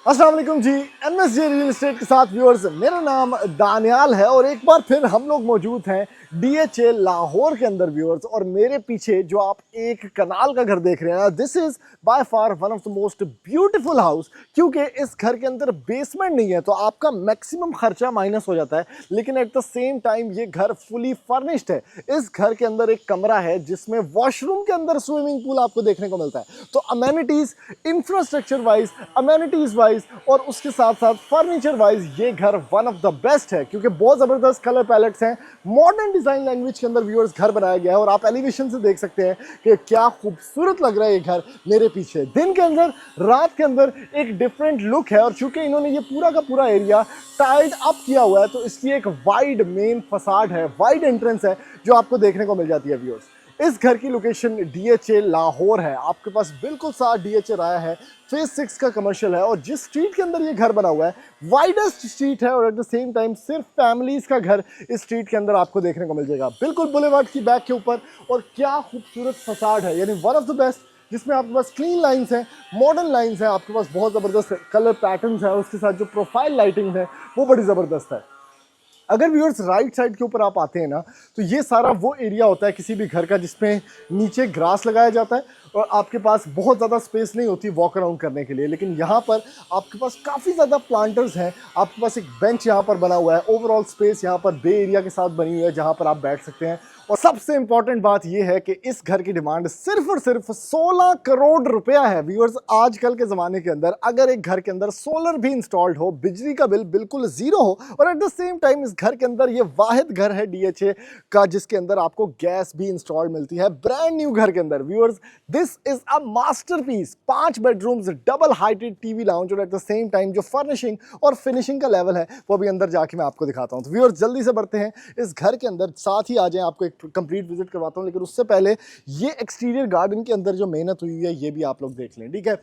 अस्सलाम वालेकुम जी। MSJ real estate के साथ व्यूअर्स, मेरा नाम दानियाल है और एक बार फिर हम लोग मौजूद हैं डीएचए लाहौर के अंदर व्यूअर्स। और मेरे पीछे जो आप एक कनाल का घर देख रहे हैं, this is by far one of the most beautiful house. क्योंकि इस घर के अंदर बेसमेंट नहीं है तो आपका मैक्सिमम खर्चा माइनस हो जाता है, लेकिन एट द सेम टाइम ये घर फुली फर्निश्ड है। इस घर के अंदर एक कमरा है जिसमें वॉशरूम के अंदर स्विमिंग पूल आपको देखने को मिलता है। तो amenities, infrastructure wise, amenities wise और उसके साथ साथ फर्नीचर वाइज ये घर वन ऑफ द बेस्ट है, क्योंकि बहुत जबरदस्त कलर पैलेट्स हैं। मॉडर्न डिजाइन लैंग्वेज के अंदर व्यूअर्स घर बनाया गया है और आप एलिवेशन से देख सकते हैं कि क्या खूबसूरत लग रहा है ये घर मेरे पीछे। दिन के अंदर, रात के अंदर एक डिफरेंट लुक है। और चूंकि इन्होंने ये पूरा का पूरा एरिया टाइड अप किया हुआ है तो इसकी एक वाइड मेन फसाड है, वाइड एंट्रेंस है जो आपको देखने को मिल जाती है व्यूअर्स। इस घर की लोकेशन डीएचए लाहौर है, आपके पास बिल्कुल साथ डीएचए राया है, फेज 6 का कमर्शियल है। और जिस स्ट्रीट के अंदर ये घर बना हुआ है वाइडेस्ट स्ट्रीट है और एट द सेम टाइम सिर्फ फैमिलीज का घर इस स्ट्रीट के अंदर आपको देखने को मिल जाएगा, बिल्कुल बुलेवार्ड की बैक के ऊपर। और क्या खूबसूरत फसाड है, यानी वन ऑफ द बेस्ट, जिसमें आपके पास क्लीन लाइंस हैं, मॉडर्न लाइंस हैं, आपके पास बहुत ज़बरदस्त कलर पैटर्न्स है, उसके साथ जो प्रोफाइल लाइटिंग है वो बड़ी ज़बरदस्त है। अगर व्यूअर्स राइट साइड के ऊपर आप आते हैं ना, तो ये सारा वो एरिया होता है किसी भी घर का जिसमें नीचे ग्रास लगाया जाता है और आपके पास बहुत ज़्यादा स्पेस नहीं होती वॉक अराउंड करने के लिए। लेकिन यहाँ पर आपके पास काफ़ी ज़्यादा प्लांटर्स हैं, आपके पास एक बेंच यहाँ पर बना हुआ है, ओवरऑल स्पेस यहाँ पर बे एरिया के साथ बनी हुई है जहाँ पर आप बैठ सकते हैं। और सबसे इंपॉर्टेंट बात यह है कि इस घर की डिमांड सिर्फ और सिर्फ 16 करोड़ रुपया है। व्यूअर्स, आजकल के ज़माने के अंदर अगर एक घर के अंदर सोलर भी इंस्टॉल्ड हो, बिजली का बिल बिल्कुल जीरो हो और एट द सेम टाइम इस घर के अंदर ये वाहिद घर है डीएचए का जिसके अंदर आपको गैस भी इंस्टॉल्ड मिलती है, ब्रांड न्यू घर के अंदर। Viewers, this is a masterpiece. 5 bedrooms, double heighted TV lounge और एट द सेम टाइम जो फर्निशिंग और फिनिशिंग का लेवल है वो भी अंदर जाके मैं आपको दिखाता हूँ। तो व्यूअर्स, जल्दी से बढ़ते हैं इस घर के अंदर, साथ ही आ जाएं, आपको एक कंप्लीट विजिट करवाता हूँ। लेकिन उससे पहले ये एक्सटीरियर गार्डन के अंदर जो मेहनत हुई है ये भी आप लोग देख लें, ठीक है।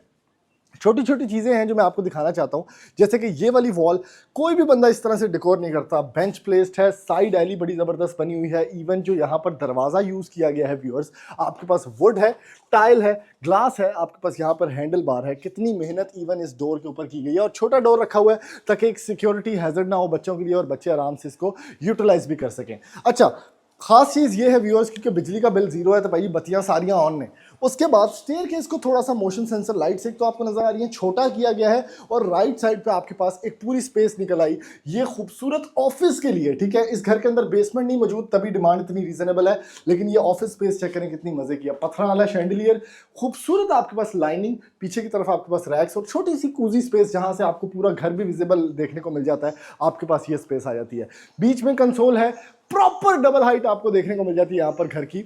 छोटी छोटी चीज़ें हैं जो मैं आपको दिखाना चाहता हूँ, जैसे कि ये वाली वॉल कोई भी बंदा इस तरह से डेकोर नहीं करता। बेंच प्लेस्ड है, साइड एली बड़ी ज़बरदस्त बनी हुई है। इवन जो यहाँ पर दरवाज़ा यूज़ किया गया है व्यूअर्स, आपके पास वुड है, टाइल है, ग्लास है, आपके पास यहाँ पर हैंडल बार है। कितनी मेहनत इवन इस डोर के ऊपर की गई है। और छोटा डोर रखा हुआ है ताकि एक सिक्योरिटी हैजर्ड ना हो बच्चों के लिए और बच्चे आराम से इसको यूटिलाइज भी कर सकें। अच्छा, खास चीज़ ये है व्यूअर्स, क्योंकि बिजली का बिल जीरो है तो भाई बत्तियां सारियां ऑन ने। उसके बाद स्टेयर केस को थोड़ा सा मोशन सेंसर लाइट से तो आपको नजर आ रही है छोटा किया गया है और राइट साइड पे आपके पास एक पूरी स्पेस निकल आई ये खूबसूरत ऑफिस के लिए, ठीक है। इस घर के अंदर बेसमेंट नहीं मौजूद तभी डिमांड इतनी रीजनेबल है, लेकिन ये ऑफिस स्पेस चेक करें कितनी मजे की है। पत्थर वाला शैंडलियर, खूबसूरत आपके पास लाइनिंग, पीछे की तरफ आपके पास रैक्स और छोटी सी कूजी स्पेस जहां से आपको पूरा घर भी विजिबल देखने को मिल जाता है, आपके पास ये स्पेस आ जाती है। बीच में कंसोल है, प्रॉपर डबल हाइट आपको देखने को मिल जाती है यहाँ पर घर की।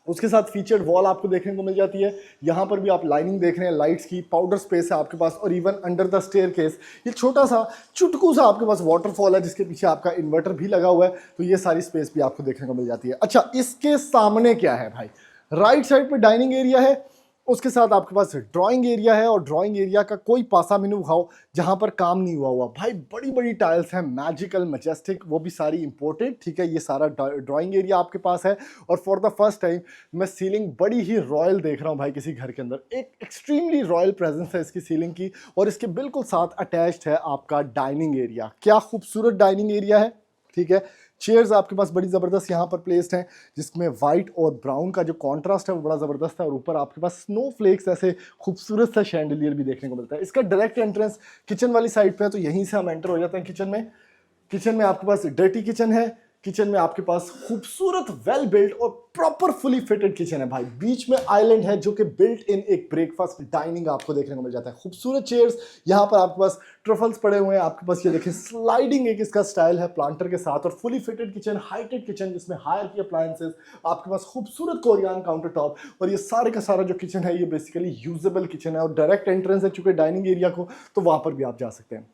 उसके साथ फीचर्ड वॉल आपको देखने को मिल जाती है। यहाँ पर भी आप लाइनिंग देख रहे हैं लाइट्स की, पाउडर स्पेस है आपके पास। और even under the staircase ये छोटा सा चुटकू सा आपके पास वाटरफॉल है जिसके पीछे आपका इन्वर्टर भी लगा हुआ है, तो ये सारी स्पेस भी आपको देखने को मिल जाती है। अच्छा, इसके सामने क्या है भाई, राइट साइड पे डाइनिंग एरिया है, उसके साथ आपके पास ड्राइंग एरिया है और ड्राइंग एरिया का कोई पासा मेनू खाओ जहां पर काम नहीं हुआ भाई। बड़ी बड़ी टाइल्स हैं, मैजिकल, मैजेस्टिक, वो भी सारी इंपोर्टेड, ठीक है। ये सारा ड्राइंग एरिया आपके पास है और फॉर द फर्स्ट टाइम मैं सीलिंग बड़ी ही रॉयल देख रहा हूँ भाई किसी घर के अंदर। एक एक्सट्रीमली रॉयल प्रेजेंस है इसकी सीलिंग की और इसके बिल्कुल साथ अटैच्ड है आपका डाइनिंग एरिया। क्या खूबसूरत डाइनिंग एरिया है, ठीक है। चेयर्स आपके पास बड़ी ज़बरदस्त यहाँ पर प्लेस्ड हैं जिसमें वाइट और ब्राउन का जो कॉन्ट्रास्ट है वो बड़ा ज़बरदस्त है। और ऊपर आपके पास स्नो फ्लेक्स ऐसे खूबसूरत सा शैंडलियर भी देखने को मिलता है। इसका डायरेक्ट एंट्रेंस किचन वाली साइड पे है, तो यहीं से हम एंटर हो जाते हैं किचन में। किचन में आपके पास डर्टी किचन है, किचन में आपके पास खूबसूरत वेल बिल्ट और प्रॉपर फुली फिटेड किचन है भाई। बीच में आइलैंड है जो कि बिल्ट इन एक ब्रेकफास्ट डाइनिंग आपको देखने को मिल जाता है। खूबसूरत चेयर्स, यहाँ पर आपके पास ट्रफल्स पड़े हुए हैं, आपके पास ये देखें स्लाइडिंग एक इसका स्टाइल है प्लांटर के साथ। और फुली फिटेड किचन, हाईटेड किचन जिसमें हायर की अप्लायंसेस, आपके पास खूबसूरत कोरियन काउंटर टॉप और ये सारे का सारा जो किचन है ये बेसिकली यूजेबल किचन है। और डायरेक्ट एंट्रेंस है चूंकि डाइनिंग एरिया को, तो वहां पर भी आप जा सकते हैं।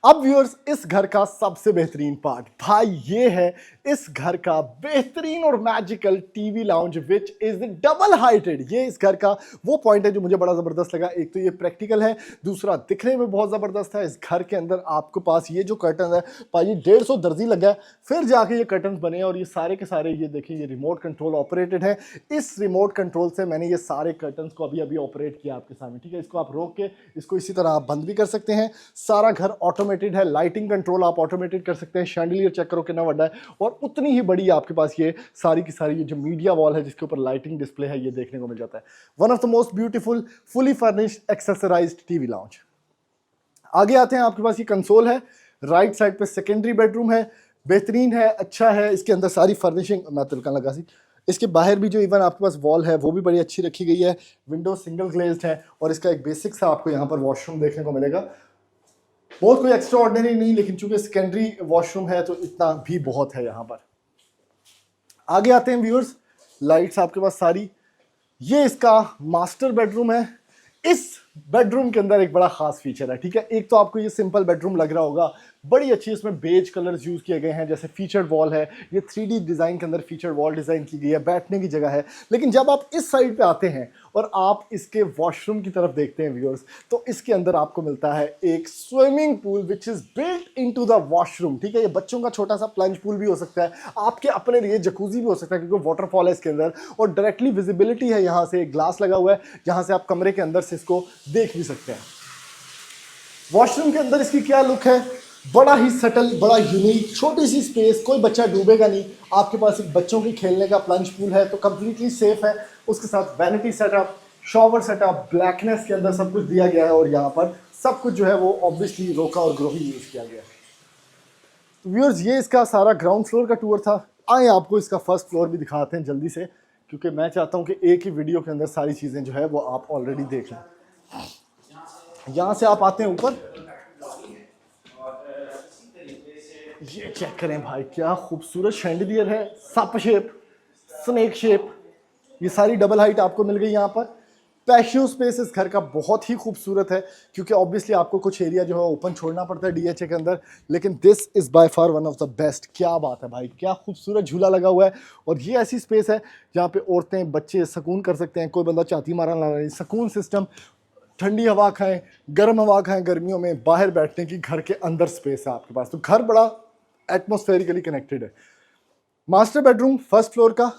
अब व्यूअर्स इस घर का सबसे बेहतरीन पार्ट भाई ये है इस घर का बेहतरीन और magical TV lounge which is double heighted. ये इस घर का वो पॉइंट है जो मुझे बड़ा जबरदस्त लगा। एक तो ये प्रैक्टिकल है, दूसरा दिखने में बहुत जबरदस्त है। इस घर के अंदर आपके पास ये जो कर्टन है भाई 150 दर्जी लगा है, फिर जाके ये कर्टन बने और ये सारे के सारे ये देखिए ये रिमोट कंट्रोल ऑपरेटेड है। इस रिमोट कंट्रोल से मैंने ये सारे कर्टन को अभी अभी ऑपरेट किया आपके सामने, ठीक है। इसको आप रोक के इसको इसी तरह आप बंद भी कर सकते हैं। सारा घर ऑटोमेटेड है, लाइटिंग कंट्रोल आप ऑटोमेटेड कर सकते हैं। शैंडलियर चेक करो कितना बड़ा है और उतनी ही बड़ी आपके पास ये सारी की सारी ये जो मीडिया वॉल है जिसके ऊपर लाइटिंग डिस्प्ले है ये देखने को मिल जाता है। One of the most beautiful fully furnished accessorized TV lounge. आगे आते हैं, आपके पास ये कंसोल है, राइट साइड पे सेकेंडरी बेडरूम है, बेहतरीन है, अच्छा है। इसके अंदर सारी फर्निशिंग मैं तिलका लगा सी। इसके बाहर भी जो इवन आपके पास वॉल है वो भी बड़ी अच्छी रखी गई है। विंडो सिंगल ग्लेज्ड है और इसका एक बेसिक सा आपको यहाँ पर वॉशरूम देखने को मिलेगा। बहुत कोई एक्स्ट्रा ऑर्डिनरी नहीं, लेकिन चूंकि सेकेंडरी वॉशरूम है तो इतना भी बहुत है यहाँ पर। आगे आते हैं व्यूअर्स, लाइट्स आपके पास सारी। ये इसका मास्टर बेडरूम है। इस बेडरूम के अंदर एक बड़ा खास फीचर है, ठीक है। एक तो आपको ये सिंपल बेडरूम लग रहा होगा, बड़ी अच्छी इसमें बेज कलर्स यूज किए गए हैं, जैसे फीचर्ड वॉल है, ये 3D डिजाइन के अंदर फीचर्ड वॉल डिजाइन की गई है, बैठने की जगह है। लेकिन जब आप इस साइड पे आते हैं और आप इसके वॉशरूम की तरफ देखते हैं व्यूअर्स, तो इसके अंदर आपको मिलता है एक swimming pool which is built into the washroom, ठीक है। ये बच्चों का छोटा सा प्लंज पूल भी हो सकता है, आपके अपने लिए जकूजी भी हो सकता है क्योंकि वाटरफॉल है इसके अंदर और डायरेक्टली विजिबिलिटी है। यहाँ से एक ग्लास लगा हुआ है जहां से आप कमरे के अंदर से इसको देख भी सकते हैं। वॉशरूम के अंदर इसकी क्या लुक है, बड़ा ही सटल, बड़ा यूनिक, छोटी सी स्पेस, कोई बच्चा डूबेगा नहीं। आपके पास एक बच्चों की खेलने का प्लंज पूल है तो कंप्लीटली सेफ है। उसके साथ vanity setup, shower setup, blackness के अंदर सब कुछ दिया गया है और यहाँ पर सब कुछ जो है वो ऑब्वियसली रोका और ग्रो ही यूज किया गया है। व्यूअर्स ये इसका सारा ग्राउंड फ्लोर का टूर था। आए आपको इसका फर्स्ट फ्लोर भी दिखाते हैं जल्दी से, क्योंकि मैं चाहता हूँ कि एक ही वीडियो के अंदर सारी चीज़ें जो है वो आप ऑलरेडी देख लें। यहाँ से आप आते हैं ऊपर, ये चेक करें भाई क्या खूबसूरत शैंडलियर है, सप शेप, स्नेक शेप, ये सारी डबल हाइट आपको मिल गई यहाँ पर। पैशियो स्पेस इस घर का बहुत ही खूबसूरत है क्योंकि ऑब्वियसली आपको कुछ एरिया जो है ओपन छोड़ना पड़ता है डीएचए के अंदर, लेकिन this is by far one of the best. क्या बात है भाई, क्या खूबसूरत झूला लगा हुआ है और ये ऐसी स्पेस है जहाँ पे औरतें बच्चे सुकून कर सकते हैं। कोई बंदा चाती मारा ना रही, सुकून सिस्टम, ठंडी हवा खाएं, गर्म हवा खाएं गर्मियों में, बाहर बैठने की घर के अंदर स्पेस है आपके पास। तो घर बड़ा एटमॉस्फेरिकली कनेक्टेड है। मास्टर बेडरूम फर्स्ट फ्लोर का,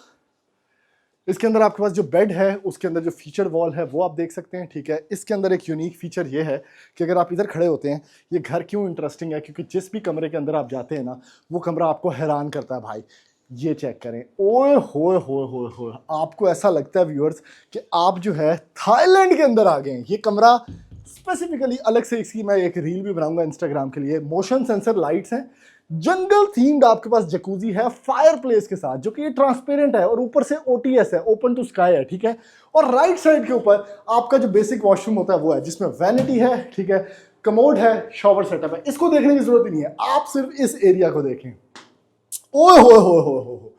इसके अंदर आपके पास जो बेड है उसके अंदर जो फीचर वॉल है वो आप देख सकते हैं, ठीक है। इसके अंदर एक यूनिक फीचर ये है कि अगर आप इधर खड़े होते हैं, ये घर क्यों इंटरेस्टिंग है क्योंकि जिस भी कमरे के अंदर आप जाते हैं ना वो कमरा आपको हैरान करता है भाई। ये चेक करें, ओए होए होए होए होए, आपको ऐसा लगता है व्यूअर्स कि आप जो है थाईलैंड के अंदर आ गए हैं। ये कमरा स्पेसिफिकली अलग से इसकी मैं एक रील भी बनाऊंगा इंस्टाग्राम के लिए। मोशन सेंसर लाइट्स हैं, जंगल थीम्ड आपके पास जकूजी है फायर प्लेस के साथ जो कि ये ट्रांसपेरेंट है और ऊपर से ओटीएस है, ओपन टू स्काई है, ठीक है। और राइट साइड के ऊपर आपका जो बेसिक वॉशरूम होता है वो है जिसमें वैनिटी है, ठीक है, कमोड है, शॉवर सेटअप है। इसको देखने की जरूरत ही नहीं है, आप सिर्फ इस एरिया को देखें। ओए होए होए होए होए,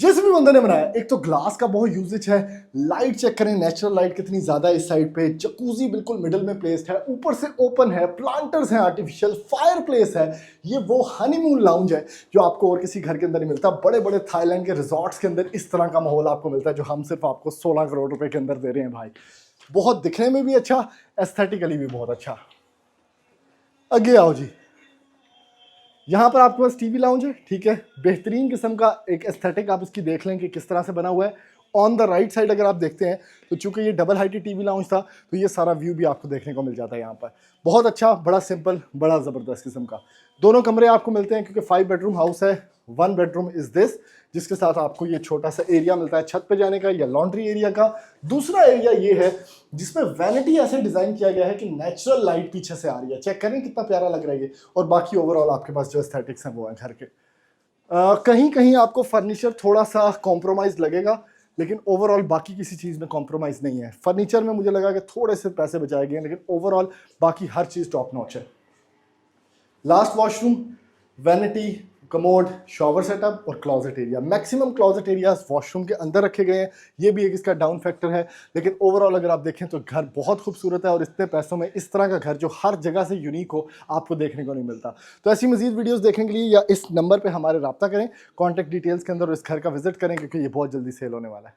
जिस भी बंदे ने बनाया, एक तो ग्लास का बहुत यूजेज है, लाइट चेक करें, नेचुरल लाइट कितनी ज्यादा है इस साइड पे, जकूजी बिल्कुल मिडिल में प्लेस्ड है, ऊपर से ओपन है, प्लांटर्स हैं आर्टिफिशियल, फायर प्लेस है। ये वो हनीमून लाउंज है जो आपको और किसी घर के अंदर नहीं मिलता। बड़े बड़े थाईलैंड के रिजॉर्ट्स के अंदर इस तरह का माहौल आपको मिलता है जो हम सिर्फ आपको 16 करोड़ रुपए के अंदर दे रहे हैं भाई। बहुत दिखने में भी अच्छा, एस्थेटिकली भी बहुत अच्छा। आगे आओ जी, यहाँ पर आपके पास टीवी लाउंज है, ठीक है। बेहतरीन किस्म का एक एस्थेटिक आप इसकी देख लें कि किस तरह से बना हुआ है। ऑन द राइट साइड अगर आप देखते हैं तो चूंकि ये डबल हाइटेड टीवी लाउंज था तो ये सारा व्यू भी आपको देखने को मिल जाता है यहाँ पर। बहुत अच्छा, बड़ा सिंपल, बड़ा ज़बरदस्त किस्म का। दोनों कमरे आपको मिलते हैं क्योंकि 5 बेडरूम हाउस है। 1 बेडरूम इज दिस, जिसके साथ आपको ये छोटा सा एरिया मिलता है छत पे जाने का या लॉन्ड्री एरिया का। दूसरा एरिया ये है जिसमें वैनिटी ऐसे डिजाइन किया गया है कि नेचुरल लाइट पीछे से आ रही है। चेक करें कितना प्यारा लग रहा है ये। और बाकी ओवरऑल आपके पास जो एस्थेटिक्स हैं वो हैं घर के। कहीं कहीं आपको फर्नीचर थोड़ा सा कॉम्प्रोमाइज लगेगा, लेकिन ओवरऑल बाकी किसी चीज़ में कॉम्प्रोमाइज़ नहीं है। फर्नीचर में मुझे लगा कि थोड़े से पैसे बचाए गए, लेकिन ओवरऑल बाकी हर चीज़ टॉप नॉच है। Last washroom, vanity, commode, shower setup और closet area. Maximum closet areas washroom के अंदर रखे गए हैं, ये भी एक इसका डाउन फैक्टर है। लेकिन ओवरऑल अगर आप देखें तो घर बहुत खूबसूरत है और इतने पैसों में इस तरह का घर जो हर जगह से यूनिक हो आपको देखने को नहीं मिलता। तो ऐसी मजीद वीडियोस देखने के लिए या इस नंबर पर हमारे रब्ता करें, कॉन्टैक्ट डिटेल्स के अंदर, इस घर का विजिट करें क्योंकि ये बहुत जल्दी सेल होने वाला है।